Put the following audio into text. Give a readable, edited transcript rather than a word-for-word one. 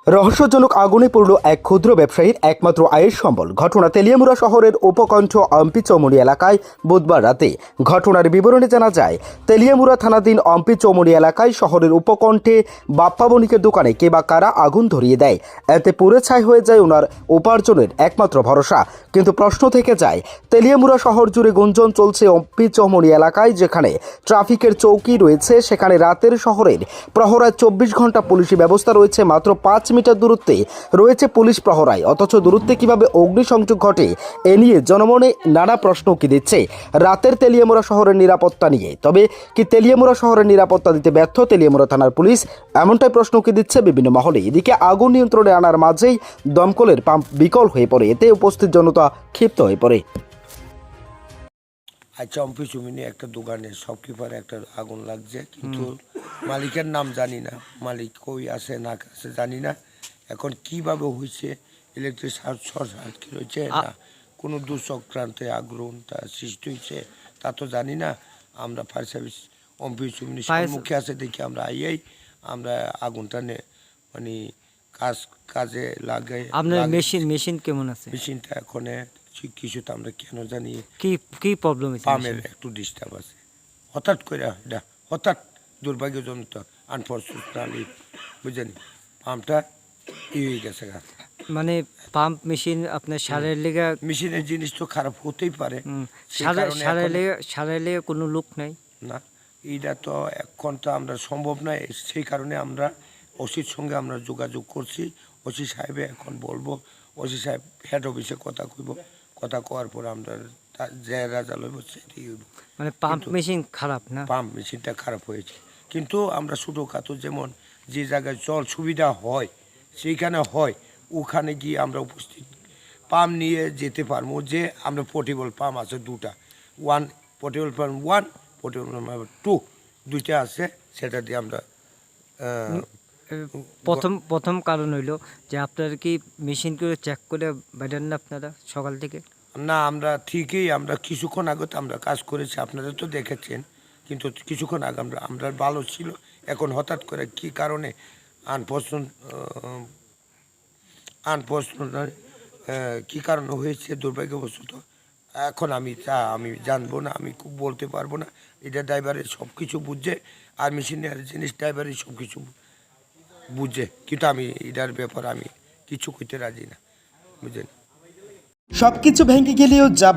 রহস্যজনক আগুনে পড়ল এক ক্ষুদ্র ব্যবসায়ীর একমাত্র আয়ের সম্বল। ঘটনা তেলিয়ামুড়া শহরের উপকণ্ঠ অম্পি চৌমুনি এলাকায় বুধবার রাতে। ঘটনার বিবরণে জানা যায়, তেলিয়ামুড়া থানাধীন অম্পি চৌমুনি এলাকায় শহরের উপকণ্ঠে বাপ্পা বণিকের দোকানে কে বা কারা আগুন ধরিয়ে দেয়। এতে পুড়ে ছাই হয়ে যায় ওনার উপার্জনের একমাত্র ভরসা। কিন্তু প্রশ্ন থেকে যায়, তেলিয়ামুড়া শহর জুড়ে গুঞ্জন চলছে অম্পি চৌমুনি এলাকায় যেখানে ট্রাফিকের চৌকি রয়েছে, সেখানে রাতের শহরের প্রহরায় 24 ঘন্টা পুলিশি ব্যবস্থা রয়েছে। মাত্র 5 মিটার দূরত্বে রয়েছে পুলিশ প্রহরায়, অথচ দূরত্বে কিভাবে অগ্নিসংযোগ ঘটে এ নিয়ে জনমনে নানা প্রশ্ন উকি দিচ্ছে রাতের তেলিয়ামুড়া শহরের নিরাপত্তা নিয়ে। তবে কি তেলিয়ামুড়া শহরের নিরাপত্তা দিতে ব্যর্থ তেলিয়ামুড়া থানার পুলিশ? এমনটাই প্রশ্ন উকি দিচ্ছে বিভিন্ন মহলে। এদিকে আগুন নিয়ন্ত্রণে আনার মাঝেই দমকলের পাম্প বিকল হয়ে পড়ে, এতে উপস্থিত জনতা ক্ষিপ্ত হয়ে পড়ে। আচ্ছা, অম্পি চৌমুনি একটা দোকানে শপকিপারে একটা আগুন লাগছে, কিন্তু মালিকের নাম জানি না, মালিক কই আছে না আছে জানি না। এখন কিভাবে হয়েছে, ইলেকট্রিক শর্ট সার্কিট হয়েছে না কোনো দুঃচক্রান্তে আগুনটা সৃষ্টি হয়েছে তা তো জানি না। আমরা ফায়ার সার্ভিস অম্পি চৌমুনি সম্মুখে আছে দেখি আমরা আইয়াই আমরা আগুনটা মানে কাজে লাগাই। আপনার মেশিন কেমন আছে? মেশিনটা এখন কিছুটা আমরা কেন জানি কি প্রবলেম হয়েছে? পাম্পের একটু ডিস্টার্ব আছে, হঠাৎ করে এটা হঠাৎ দুর্ভাগ্যজনক আনফর্চুনেটলি বুঝলেন পাম্পটা হয়ে গেছে। মানে পাম্প মেশিন আপনার সারের লেগে মেশিনের জিনিস তো খারাপ হতেই পারে, সারের লেগে কোনো লোক নাই না, এইটা তো এখন তো আমরা সম্ভব নয়। সেই কারণে আমরা ওসির সঙ্গে আমরা যোগাযোগ করছি। ওসি সাহেবে এখন বলবো, ওসি সাহেব হেড অফিসে কথা কইব, কথা কওয়ার পর আমরা যে রেজাল্ট হইব সেটাই হইব। মানে পাম্প মেশিন খারাপ না, পাম্প মেশিনটা খারাপ হয়েছে, কিন্তু আমরা ছোটোখাটো যেমন যে জায়গায় জল সুবিধা হয় সেইখানে হয়, ওখানে গিয়ে আমরা উপস্থিত পাম্প নিয়ে যেতে পারবো। যে আমরা পোর্টেবল পাম্প আছে দুটা, পোর্টেবল পাম্প 1, পোর্টেবল পাম্প 2 দুইটা আছে, সেটা দিয়ে আমরা প্রথম কারণ হইলো যে আপনার কি মেশিন করে চেক করে বেড়েন না আপনারা সকাল থেকে? না, আমরা ঠিকই আমরা কিছুক্ষণ আগে তো আমরা কাজ করেছি, আপনারা তো দেখেছেন, কিন্তু কিছুক্ষণ আগে আমরা ভালো ছিল। এখন হঠাৎ করে কি কারণে আনফর্চুনেট কী কারণে হয়েছে দুর্ভাগ্যবশত এখন আমি জানবো না, আমি খুব বলতে পারবো না। এটা ড্রাইভারের সব কিছু বুঝছে, আর মেশিনের জিনিস ড্রাইভারের সব কিছু বুঝছে, কিন্তু আমি এটার ব্যাপারে আমি কিছু কইতে রাজি না, বুঝলেন। সবকিছু ভেঙে গেলেও যা